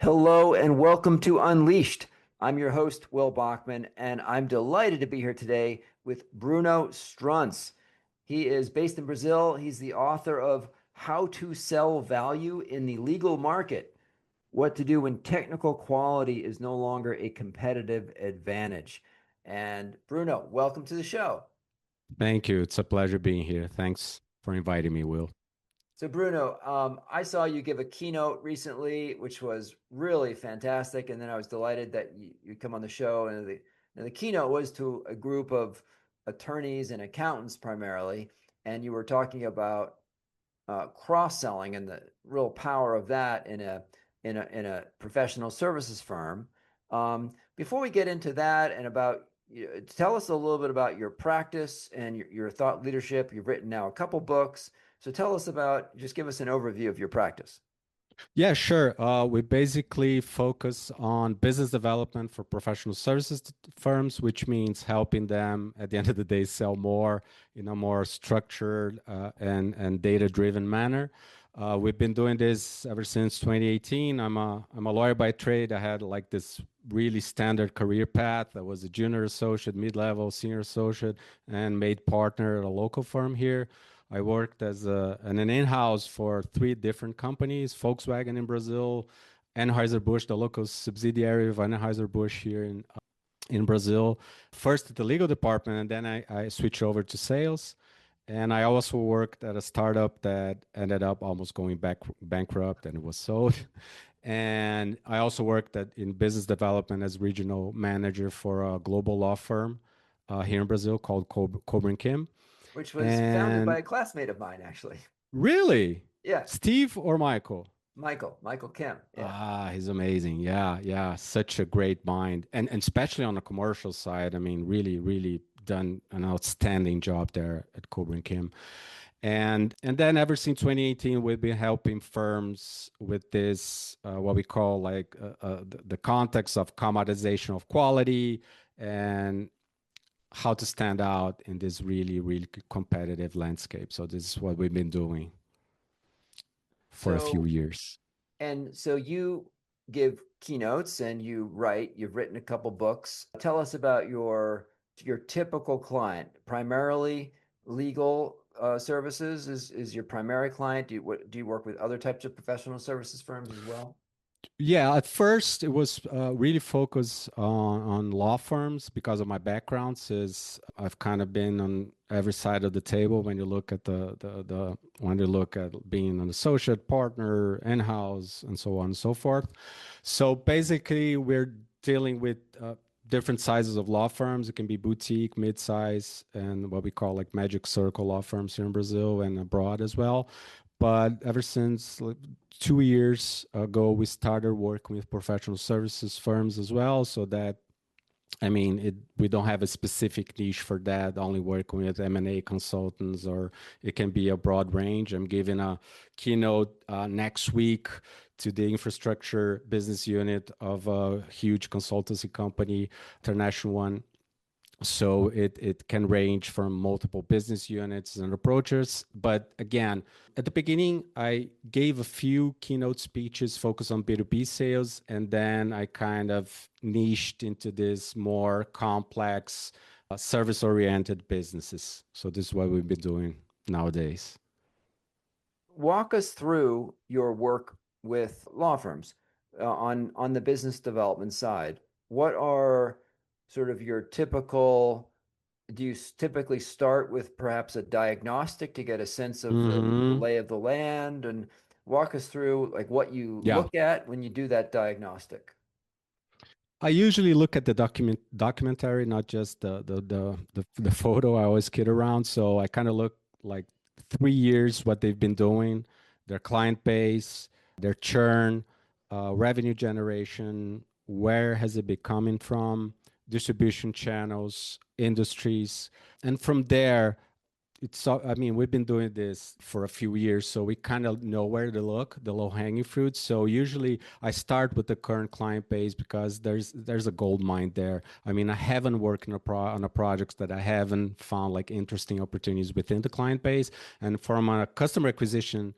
Hello and welcome to Unleashed. I'm your host, Will Bachman, and I'm delighted to be here today with Bruno Strunz. He is based in Brazil. He's the author of How to Sell Value in the Legal Market: What to Do When Technical Quality is No Longer a Competitive Advantage. And Bruno, welcome to the show. Thank you. It's a pleasure being here. Thanks for inviting me, Will. So, Bruno, I saw you give a keynote recently, which was really fantastic. And then I was delighted that you come on the show. And the keynote was to a group of attorneys and accountants primarily. And you were talking about cross-selling and the real power of that in a professional services firm. Before we get into that and tell us a little bit about your practice and your thought leadership. You've written now a couple books. So just give us an overview of your practice. Yeah, sure. We basically focus on business development for professional services firms, which means helping them at the end of the day sell more in a more structured and data-driven manner. We've been doing this ever since 2018. I'm a lawyer by trade. I had like this really standard career path. I was a junior associate, mid-level, senior associate, and made partner at a local firm here. I worked as an in-house for three different companies: Volkswagen in Brazil, Anheuser-Busch, the local subsidiary of Anheuser-Busch here in Brazil. First at the legal department, and then I switched over to sales. And I also worked at a startup that ended up almost going bankrupt, and it was sold. And I also worked in business development as regional manager for a global law firm here in Brazil called Cobra Kim. Which was founded by And a classmate of mine, actually. really? Yeah, Steve or Michael? Michael Kim. Yeah. Ah, he's amazing. Yeah, yeah. Such a great mind. And especially on the commercial side, I mean, really, really done an outstanding job there at Cobra and Kim. And then ever since 2018, we've been helping firms with this, what we call like the context of commoditization of quality and how to stand out in this really, really competitive landscape. So this is what we've been doing for a few So years. so you give keynotes and you've written a couple books. Tell us about your typical client. Primarily legal services is your primary client. Do you work with other types of professional services firms as well? Yeah, at first it was really focused on law firms because of my background. Since I've kind of been on every side of the table when you look at the when you look at being an associate partner, in-house, and so on and so forth. So basically, we're dealing with different sizes of law firms. It can be boutique, mid-size, and what we call like magic circle law firms here in Brazil and abroad as well. But ever since like 2 years ago, we started working with professional services firms as well. So that, I mean, we don't have a specific niche for that, only working with M&A consultants, or it can be a broad range. I'm giving a keynote next week to the infrastructure business unit of a huge consultancy company, international one. So it can range from multiple business units and approaches. But again, at the beginning, I gave a few keynote speeches focused on B2B sales, and then I kind of niched into this more complex service-oriented businesses. So this is what we've been doing nowadays. Walk us through your work with law firms on the business development side. What are sort of your typical, do you typically start with perhaps a diagnostic to get a sense of the Hmm. lay of the land, and walk us through like what you Yeah. look at when you do that diagnostic? I usually look at the documentary, not just the photo. I always kid around, so I kind of look like 3 years what they've been doing, their client base, their churn, revenue generation, where has it been coming from, distribution channels, industries, and from there it's so, I mean, we've been doing this for a few years, so we kind of know where to look, the low-hanging fruits. So usually I start with the current client base because there's a gold mine there. I mean, I haven't worked on a projects that I haven't found like interesting opportunities within the client base. And from a customer acquisition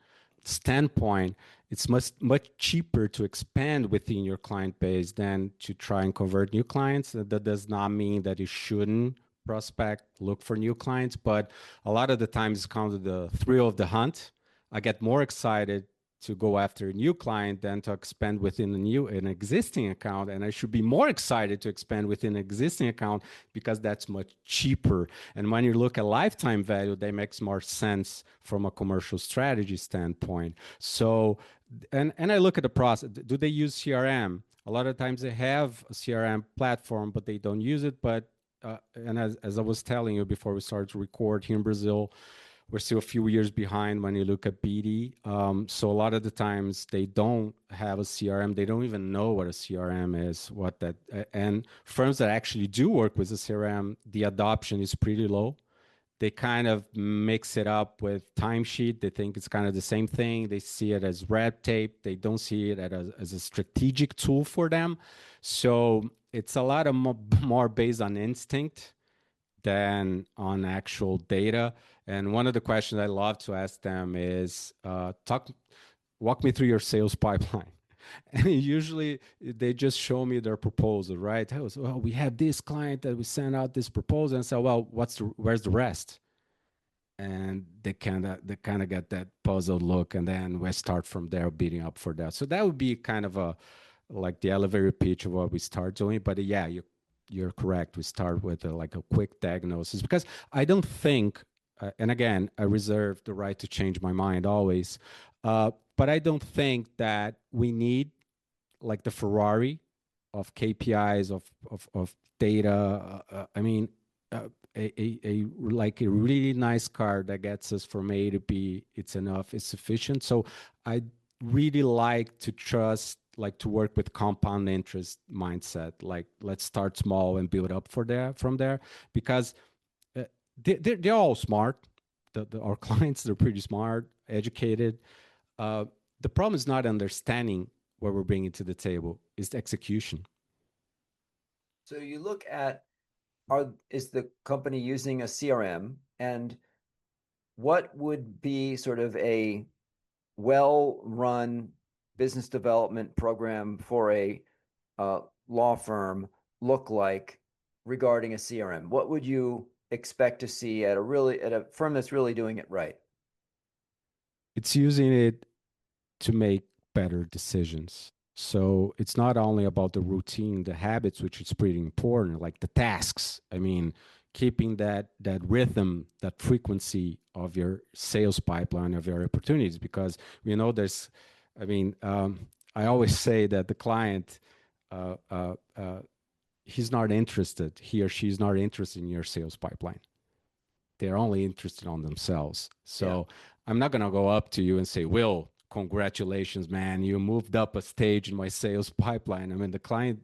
standpoint, it's much cheaper to expand within your client base than to try and convert new clients. That does not mean that you shouldn't prospect, look for new clients, but a lot of the times it's kind of the thrill of the hunt. I get more excited to go after a new client than to expand within an existing account, and I should be more excited to expand within an existing account because that's much cheaper. And when you look at lifetime value, that makes more sense from a commercial strategy standpoint. So, and I look at the process. Do they use CRM? A lot of times they have a CRM platform, but they don't use it. But and as I was telling you before we started to record, here in Brazil, we're still a few years behind when you look at BD. So a lot of the times they don't have a CRM. They don't even know what a CRM is, what that, and firms that actually do work with a CRM, the adoption is pretty low. They kind of mix it up with timesheet. They think it's kind of the same thing. They see it as red tape. They don't see it as a strategic tool for them. So it's a lot of more based on instinct than on actual data. And one of the questions I love to ask them is, walk me through your sales pipeline. And usually they just show me their proposal, right? Well, we have this client that we sent out this proposal, and say, well, where's the rest? And they kind of get that puzzled look, and then we start from there beating up for that. So that would be kind of like the elevator pitch of what we start doing. But yeah, you're correct. We start with like a quick diagnosis, because I don't think, and again, I reserve the right to change my mind always, but I don't think that we need like the Ferrari of KPIs of data. I mean, like a really nice car that gets us from A to B. It's enough. It's sufficient. So I really like to trust, like to work with compound interest mindset. Like let's start small and build up from there, because they're all smart. Our clients, they're pretty smart, educated. The problem is not understanding what we're bringing to the table, is the execution. So you look at, is the company using a CRM, and what would be sort of a well-run business development program for a law firm look like regarding a CRM? What would you expect to see at a firm that's really doing it right? It's using it to make better decisions. So it's not only about the routine, the habits, which is pretty important, like the tasks. I mean, keeping that rhythm, that frequency of your sales pipeline, of your opportunities, because there's, I always say that the client, he's not interested, he or she's not interested in your sales pipeline. They're only interested on themselves. So I'm not going to go up to you and say, Will, congratulations, man, you moved up a stage in my sales pipeline. I mean, the client,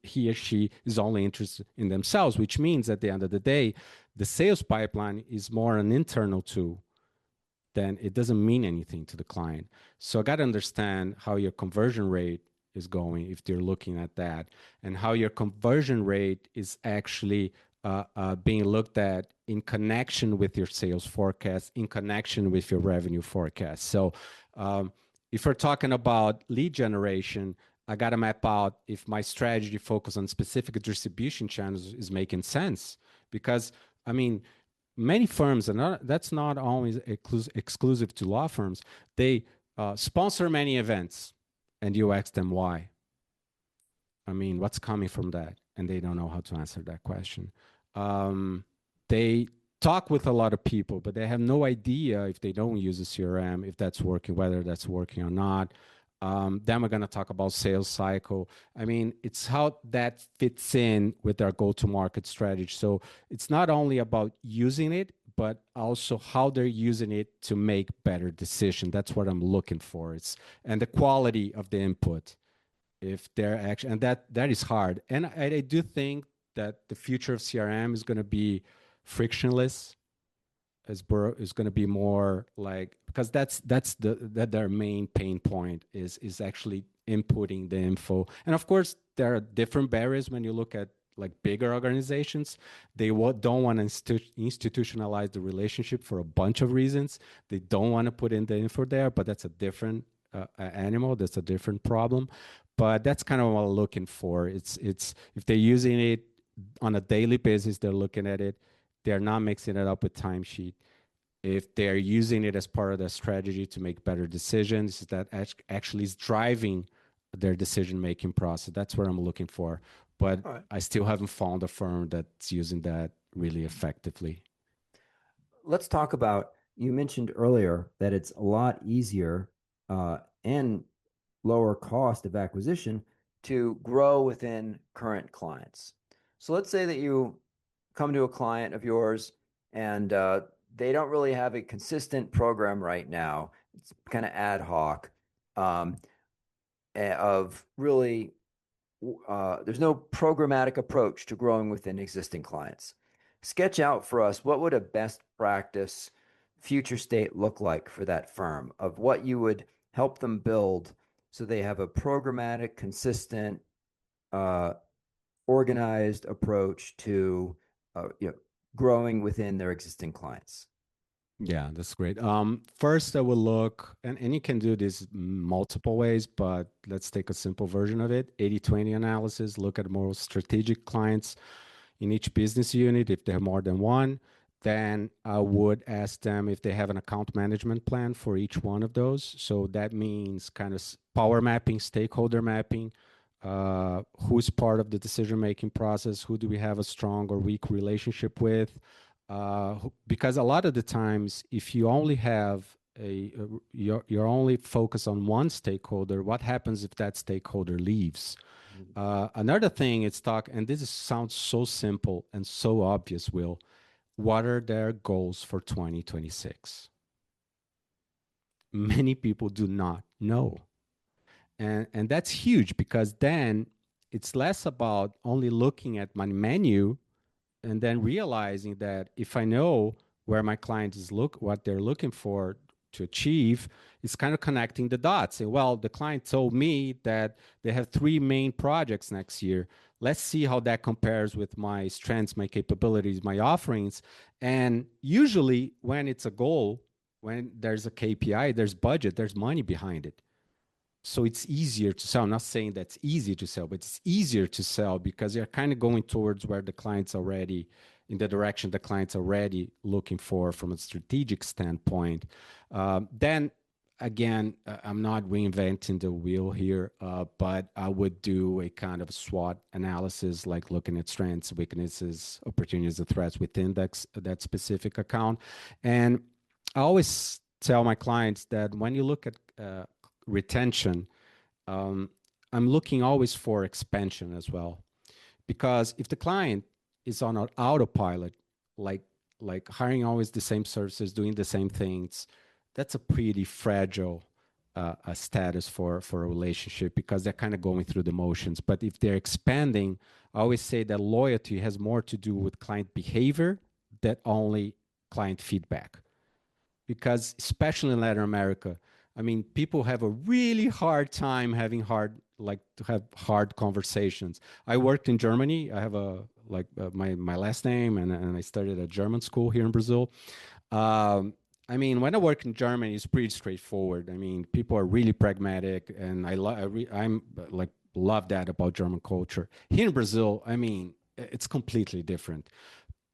he or she is only interested in themselves, which means at the end of the day, the sales pipeline is more an internal tool than it doesn't mean anything to the client. So I got to understand how your conversion rate is going if they're looking at that, and how your conversion rate is actually being looked at in connection with your sales forecast, in connection with your revenue forecast. So if we're talking about lead generation, I got to map out if my strategy focus on specific distribution channels is making sense. Because, many firms, and that's not always exclusive to law firms, they sponsor many events, and you ask them why. What's coming from that? And they don't know how to answer that question. They talk with a lot of people, but they have no idea, if they don't use a CRM, if that's working, whether that's working or not. Then we're going to talk about sales cycle. It's how that fits in with our go-to-market strategy. So it's not only about using it, but also how they're using it to make better decisions. That's what I'm looking for. And the quality of the input. If they're actually, and that is hard. And I do think that the future of CRM is going to be frictionless. Is going to be more like, because that's their main pain point is actually inputting the info. And of course, there are different barriers when you look at like bigger organizations, they don't want to institutionalize the relationship for a bunch of reasons. They don't want to put in the info there, but that's a different animal. That's a different problem. But that's kind of what I'm looking for. It's if they're using it on a daily basis, they're looking at it. They're not mixing it up with timesheet. If they're using it as part of their strategy to make better decisions, that actually is driving their decision-making process. That's what I'm looking for. But All right. I still haven't found a firm that's using that really effectively. Let's talk about, you mentioned earlier that it's a lot easier and lower cost of acquisition to grow within current clients. So let's say that you come to a client of yours and they don't really have a consistent program right now. It's kind of ad hoc um, of really, there's no programmatic approach to growing within existing clients. Sketch out for us, what would a best practice future state look like for that firm, of what you would help them build so they have a programmatic, consistent, uh, organized approach to growing within their existing clients. Yeah, that's great. First, I will look, and you can do this multiple ways, but let's take a simple version of it. 80/20 analysis, look at more strategic clients in each business unit. If they have more than one, then I would ask them if they have an account management plan for each one of those. So that means kind of power mapping, stakeholder mapping, who's part of the decision-making process, who do we have a strong or weak relationship with, because a lot of the times, if you only have you're only focused on one stakeholder, what happens if that stakeholder leaves? Another thing it's and sounds so simple and so obvious, Will. What are their goals for 2026? Many people do not know. And that's huge, because then it's less about only looking at my menu and then realizing that if I know where my client is what they're looking for to achieve, it's kind of connecting the dots. And well, the client told me that they have 3 main projects next year. Let's see how that compares with my strengths, my capabilities, my offerings. And usually when it's a goal, when there's a KPI, there's budget, there's money behind it. So it's easier to sell. I'm not saying that's easy to sell, but it's easier to sell because you're kind of going towards where the client's already, in the direction the client's already looking for from a strategic standpoint. Then again, I'm not reinventing the wheel here, but I would do a kind of SWOT analysis, like looking at strengths, weaknesses, opportunities, and threats within that specific account. And I always tell my clients that when you look at retention, I'm looking always for expansion as well. Because if the client is on an autopilot, like hiring always the same services, doing the same things, that's a pretty fragile status for a relationship, because they're kind of going through the motions. But if they're expanding, I always say that loyalty has more to do with client behavior than only client feedback. Because especially in Latin America, I mean, people have a really hard time having hard conversations. I worked in Germany. I have my last name, and I studied at German school here in Brazil. I mean, when I work in Germany, it's pretty straightforward. I mean, people are really pragmatic, and I'm like love that about German culture. Here in Brazil, I mean, it's completely different.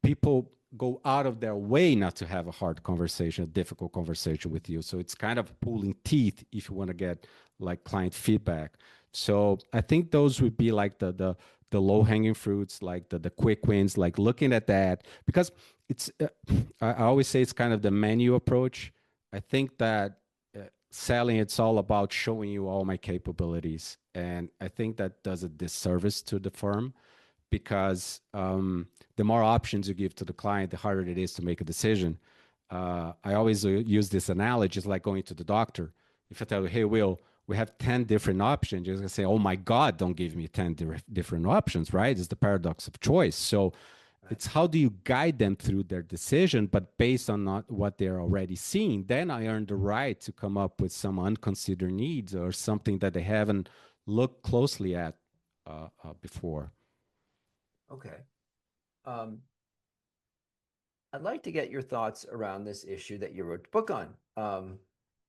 People go out of their way not to have a hard conversation, a difficult conversation with you. So it's kind of pulling teeth if you want to get like client feedback. So I think those would be like the low hanging fruits, like the quick wins, like looking at that, because it's I always say it's kind of the menu approach. I think that selling, it's all about showing you all my capabilities, and I think that does a disservice to the firm, because the more options you give to the client, the harder it is to make a decision. I always use this analogy. It's like going to the doctor. If I tell you, hey, Will, we have 10 different options, you're going to say, oh my God, don't give me 10 different options, right? It's the paradox of choice. So it's how do you guide them through their decision, but based on not what they're already seeing. Then I earn the right to come up with some unconsidered needs or something that they haven't looked closely at before. Okay. Um, I'd like to get your thoughts around this issue that you wrote a book on.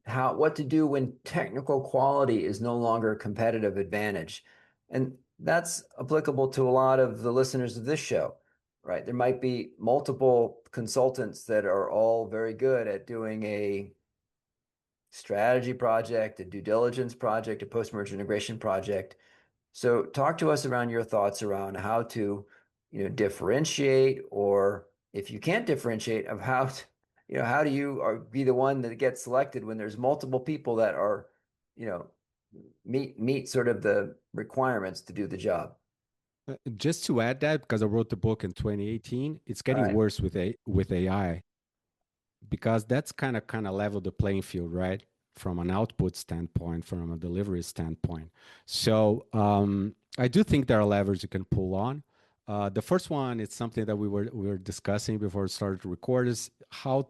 What to do when technical quality is no longer a competitive advantage. And that's applicable to a lot of the listeners of this show, right? There might be multiple consultants that are all very good at doing a strategy project, a due diligence project, a post-merger integration project. So talk to us around your thoughts around how to, differentiate, or if you can't differentiate, of how to, how do you be the one that gets selected when there's multiple people that are, you know, meet sort of the requirements to do the job. Just to add that, because I wrote the book in 2018, it's All getting right. worse with AI, because that's kind of level the playing field, right? From an output standpoint, from a delivery standpoint. So I do think there are levers you can pull on. The first one is something that we were discussing before we started to record, is how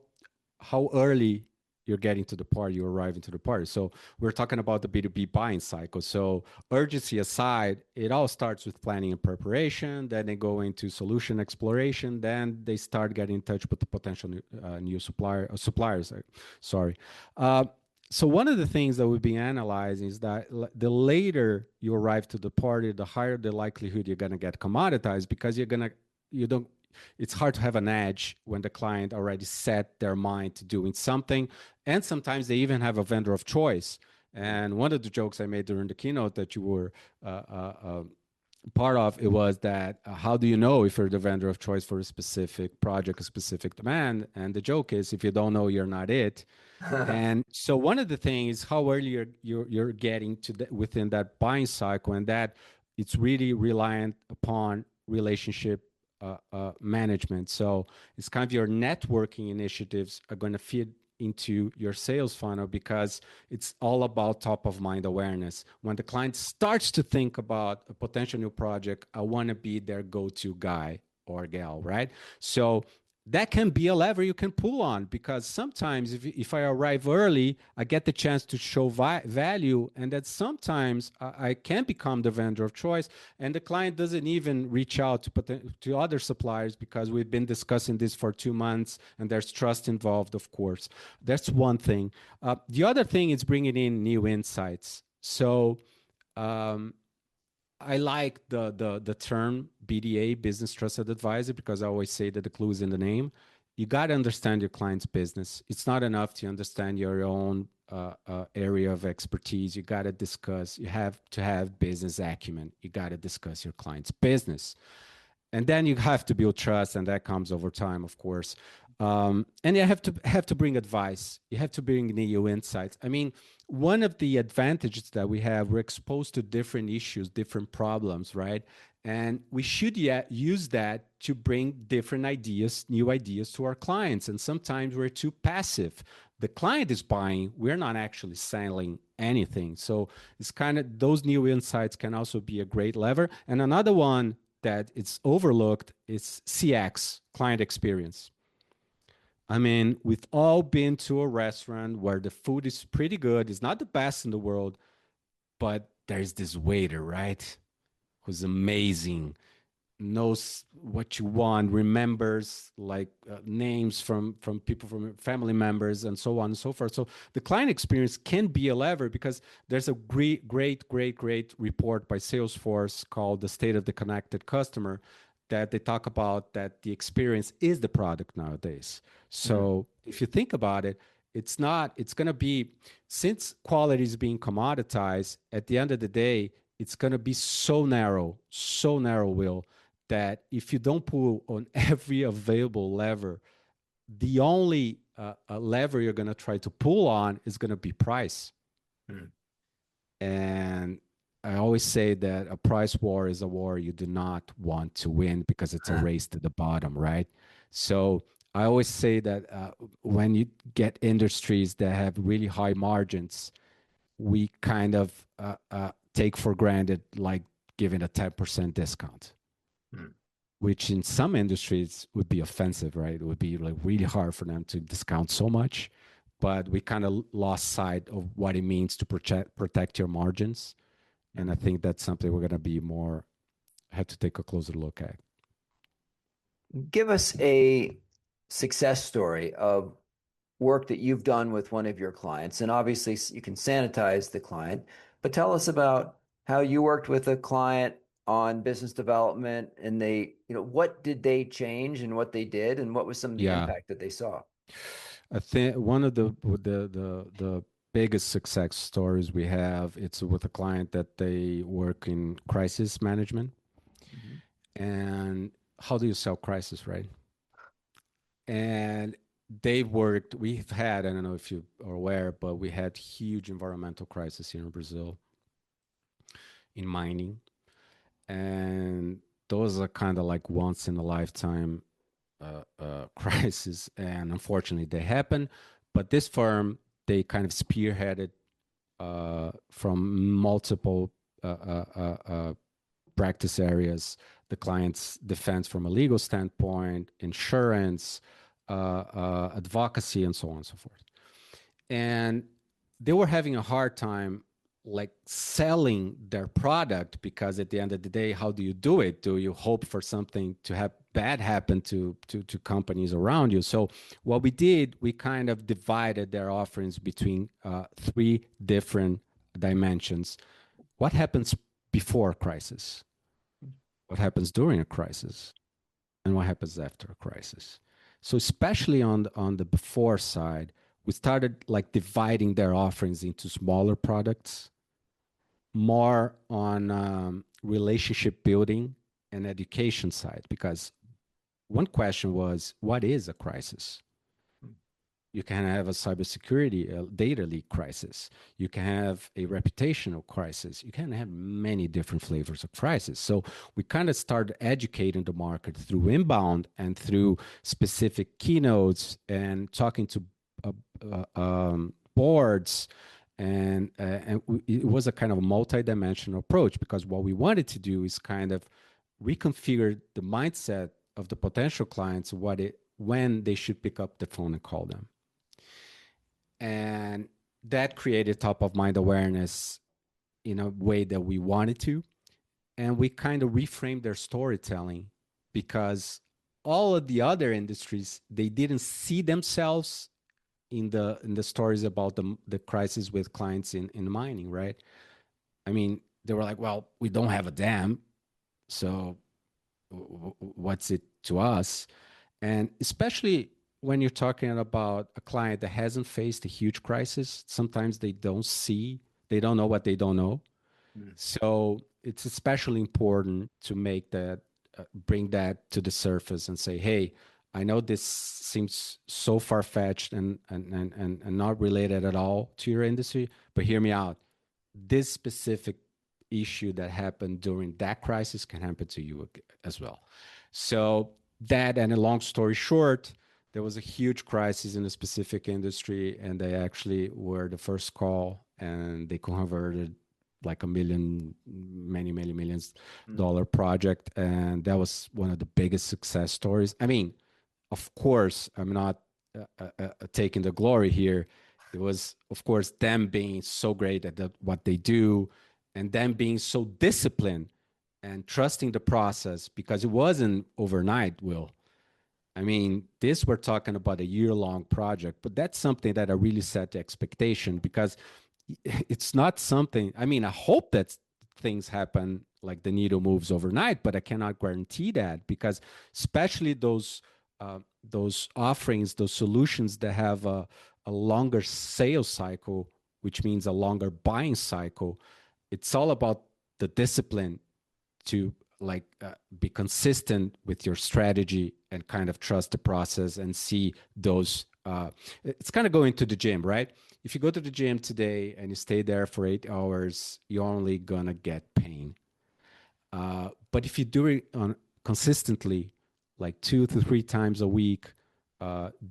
early you're getting to the party, you're arriving to the party. So we're talking about the B2B buying cycle. So urgency aside, it all starts with planning and preparation. Then they go into solution exploration. Then they start getting in touch with the potential new suppliers. Sorry. Uh, so one of the things that we've been analyzing is that the later you arrive to the party, the higher the likelihood you're going to get commoditized, because you don't it's hard to have an edge when the client already set their mind to doing something. And sometimes they even have a vendor of choice. And one of the jokes I made during the keynote that you were part of, it was that how do you know if you're the vendor of choice for a specific project, a specific demand? And the joke is, if you don't know, you're not it. And so one of the things is how early you're getting to within that buying cycle, and that it's really reliant upon relationship management. So it's kind of your networking initiatives are going to feed into your sales funnel, because it's all about top of mind awareness. When the client starts to think about a potential new project, I want to be their go-to guy or gal, right? So that can be a lever you can pull on, because sometimes if I arrive early, I get the chance to show value, and that sometimes I can become the vendor of choice, and the client doesn't even reach out to other suppliers, because we've been discussing this for 2 months and there's trust involved, of course. That's one thing. The other thing is bringing in new insights. So um, I like the term BDA, business trusted advisor, because I always say that the clue is in the name. You got to understand your client's business. It's not enough to understand your own area of expertise. You got to discuss. You have to have business acumen. You got to discuss your client's business, and then you have to build trust, and that comes over time, of course. And you have to bring advice. You have to bring new insights. I mean, one of the advantages that we have, we're exposed to different issues, different problems, right? And we should use that to bring different ideas, new ideas to our clients. And sometimes we're too passive. The client is buying, we're not actually selling anything. So it's kind of, those new insights can also be a great lever. And another one that it's overlooked is CX, client experience. I mean, we've all been to a restaurant where the food is pretty good. It's not the best in the world, but there's this waiter, right? Who's amazing, knows what you want, remembers like names from people, from family members, and so on and so forth. So the client experience can be a lever, because there's a great report by Salesforce called "The State of the Connected Customer," that they talk about that the experience is the product nowadays. So if you think about it, it's not, it's going to be, since quality is being commoditized, at the end of the day, it's going to be so narrow, Will, that if you don't pull on every available lever, the only lever you're going to try to pull on is going to be price. Mm. And I always say that a price war is a war you do not want to win, because it's a race to the bottom, right? So I always say that when you get industries that have really high margins, we kind of take for granted, like giving a 10% discount, Mm. which in some industries would be offensive, right? It would be like really hard for them to discount so much, but we kind of lost sight of what it means to protect your margins. And I think that's something we're going to be more, have to take a closer look at. Give us a success story of work that you've done with one of your clients. And obviously, you can sanitize the client, but tell us about how you worked with a client on business development and what did they change and what they did and what was some of the Yeah, impact that they saw? I think one of the biggest success stories we have, it's with a client that they work in crisis management. Mhm. And how do you sell crisis, right? And we've had, I don't know if you are aware, but we had huge environmental crisis here in Brazil in mining. And those are kind of like once in a lifetime crisis. And unfortunately, they happen. But this firm, they kind of spearheaded from multiple uh, uh, uh, uh, practice areas, the client's defense from a legal standpoint, insurance, advocacy, and so on and so forth. And they were having a hard time like selling their product because at the end of the day, how do you do it? Do you hope for something to have bad happen to companies around you? So what we did, we kind of divided their offerings between three different dimensions. What happens before a crisis? What happens during a crisis? And what happens after a crisis? So especially on the before side, we started like dividing their offerings into smaller products, more on relationship building and education side. Because one question was, what is a crisis? You can have a cybersecurity data leak crisis. You can have a reputational crisis. You can have many different flavors of crisis. So we kind of started educating the market through inbound and through specific keynotes and talking to boards. It was a kind of a multi-dimensional approach because what we wanted to do is kind of reconfigure the mindset of the potential clients when they should pick up the phone and call them. And that created top of mind awareness in a way that we wanted to. And we kind of reframed their storytelling because all of the other industries, they didn't see themselves in the stories about the crisis with clients in mining, right? I mean, they were like, well, we don't have a dam, so what's it to us? And especially when you're talking about a client that hasn't faced a huge crisis, sometimes they don't know what they don't know. Mm. So it's especially important to bring that to the surface and say, hey, I know this seems so far fetched and not related at all to your industry, but hear me out. This specific issue that happened during that crisis can happen to you as well. So that, and a long story short, there was a huge crisis in a specific industry, and they actually were the first call, and they converted like a million, many millions Mm. dollar project, and that was one of the biggest success stories. I mean, of course, I'm not taking the glory here. It was, of course, them being so great at what they do and them being so disciplined and trusting the process because it wasn't overnight, Will. I mean, this we're talking about a year-long project, but that's something that I really set the expectation because it's not something, I mean, I hope that things happen like the needle moves overnight, but I cannot guarantee that because especially those offerings, those solutions that have a longer sales cycle, which means a longer buying cycle, it's all about the discipline to be consistent with your strategy and kind of trust the process and see those it's kind of going to the gym, right? If you go to the gym today and you stay there for 8 hours, you're only gonna get pain. But if you do it on consistently, like 2 to 3 times a week,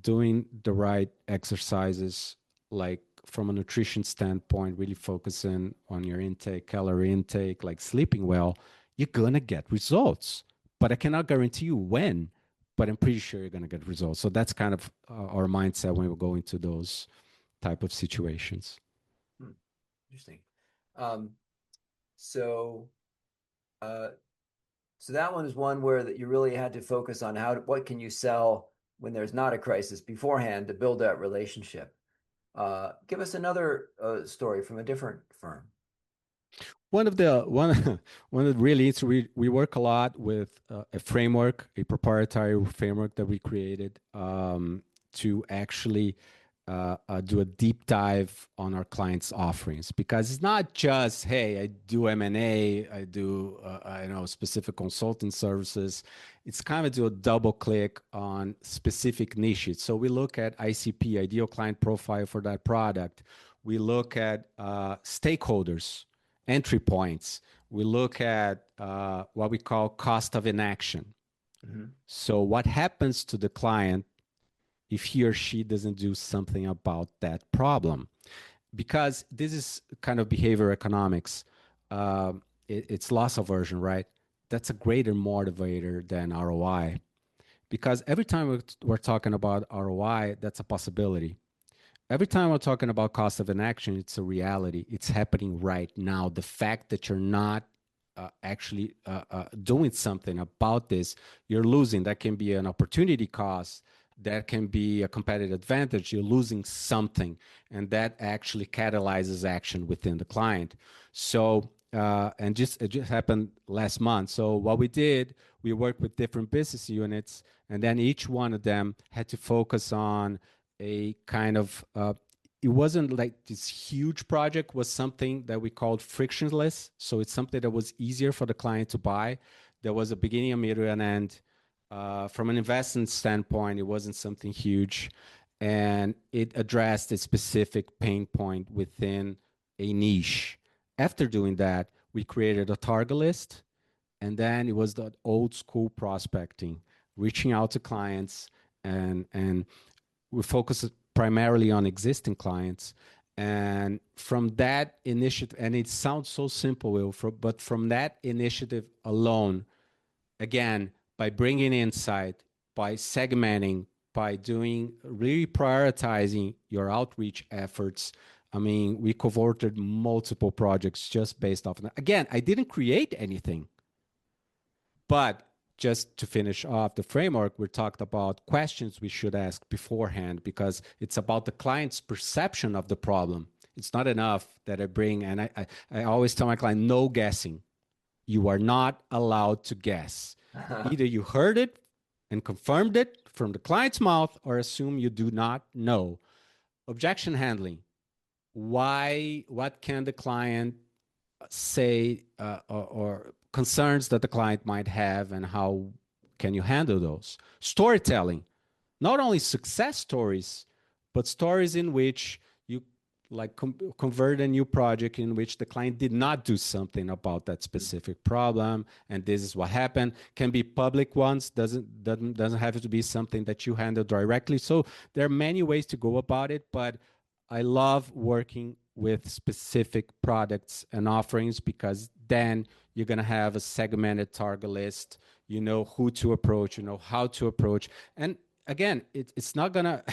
doing the right exercises, like from a nutrition standpoint, really focusing on your intake, calorie intake, like sleeping well, you're gonna get results. But I cannot guarantee you when, but I'm pretty sure you're gonna get results. So that's kind of our mindset when we go into those type of situations. Hmm. Interesting. Um, so, uh, So that one is one where that you really had to focus on what can you sell when there's not a crisis beforehand to build that relationship. Give us another story from a different firm. One of the one one of the really we work a lot with a framework, a proprietary framework that we created to actually do a deep dive on our clients' offerings, because it's not just, hey, I do M&A, I do I know specific consulting services. It's kind of do a double click on specific niches. So we look at ICP, ideal client profile for that product. We look at stakeholders, entry points. We look at what we call cost of inaction. Mhm. So what happens to the client if he or she doesn't do something about that problem? Because this is kind of behavior economics. It's loss aversion, right? That's a greater motivator than ROI. Because every time we're talking about ROI, that's a possibility. Every time we're talking about cost of inaction, it's a reality. It's happening right now. The fact that you're not actually doing something about this, you're losing. That can be an opportunity cost. That can be a competitive advantage. You're losing something, and that actually catalyzes action within the client. So, and it just happened last month. So what we did, we worked with different business units, and then each one of them had to focus on a kind of it wasn't like this huge project, was something that we called frictionless. So it's something that was easier for the client to buy. There was a beginning, a middle, and end. From an investment standpoint, it wasn't something huge, and it addressed a specific pain point within a niche. After doing that, we created a target list, and then it was the old school prospecting, reaching out to clients, and we focus primarily on existing clients. And from that initiative, and it sounds so simple, Will, but from that initiative alone, again, by bringing insight, by segmenting, by doing really prioritizing your outreach efforts, I mean, we cohorted multiple projects just based off of that. Again, I didn't create anything, but just to finish off the framework, we talked about questions we should ask beforehand, because it's about the client's perception of the problem. It's not enough that I bring, and I always tell my client, no guessing. You are not allowed to guess. Either you heard it and confirmed it from the client's mouth, or assume you do not know. Objection handling. Why? What can the client say, or concerns that the client might have, and how can you handle those? Storytelling, not only success stories, but stories in which you like convert a new project in which the client did not do something about that specific problem, and this is what happened. Can be public ones, doesn't have to be something that you handle directly. So there are many ways to go about it, but I love working with specific products and offerings, because then you're going to have a segmented target list. You know who to approach, you know how to approach. And again, it's not going to,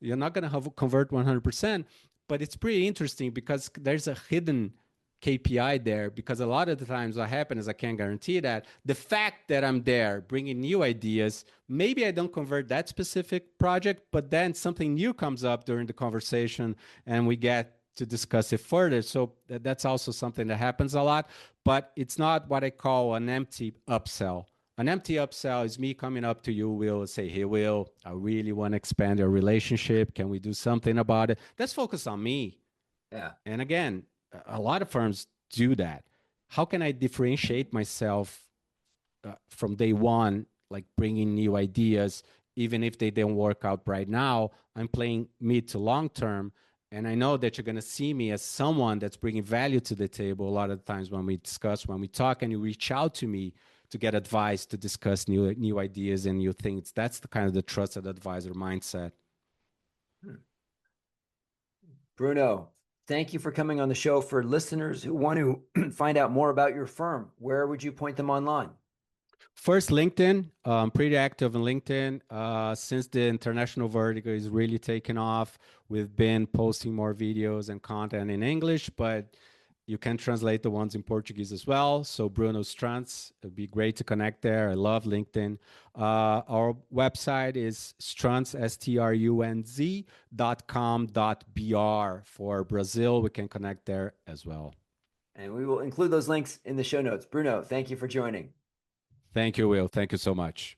you're not going to convert 100%, but it's pretty interesting because there's a hidden KPI there, because a lot of the times what happens is, I can't guarantee that, the fact that I'm there bringing new ideas, maybe I don't convert that specific project, but then something new comes up during the conversation and we get to discuss it further. So that's also something that happens a lot, but it's not what I call an empty upsell. An empty upsell is me coming up to you, Will, and say, hey, Will, I really want to expand our relationship. Can we do something about it? Let's focus on me. Yeah. And again, a lot of firms do that. How can I differentiate myself from day one, like bringing new ideas, even if they don't work out right now? I'm playing mid to long term. And I know that you're going to see me as someone that's bringing value to the table a lot of the times when we discuss, when we talk, and you reach out to me to get advice, to discuss new ideas and new things. That's the kind of the trusted advisor mindset. Bruno, thank you for coming on the show. For listeners who want to find out more about your firm, where would you point them online? First, LinkedIn. I'm pretty active on LinkedIn. Since the international vertical is really taken off, we've been posting more videos and content in English, but You can translate the ones in Portuguese as well. So Bruno Strunz, it'd be great to connect there. I love LinkedIn. Our website is Strunz, strunz.com.br. For Brazil, we can connect there as well. And we will include those links in the show notes. Bruno, thank you for joining. Thank you, Will. Thank you so much.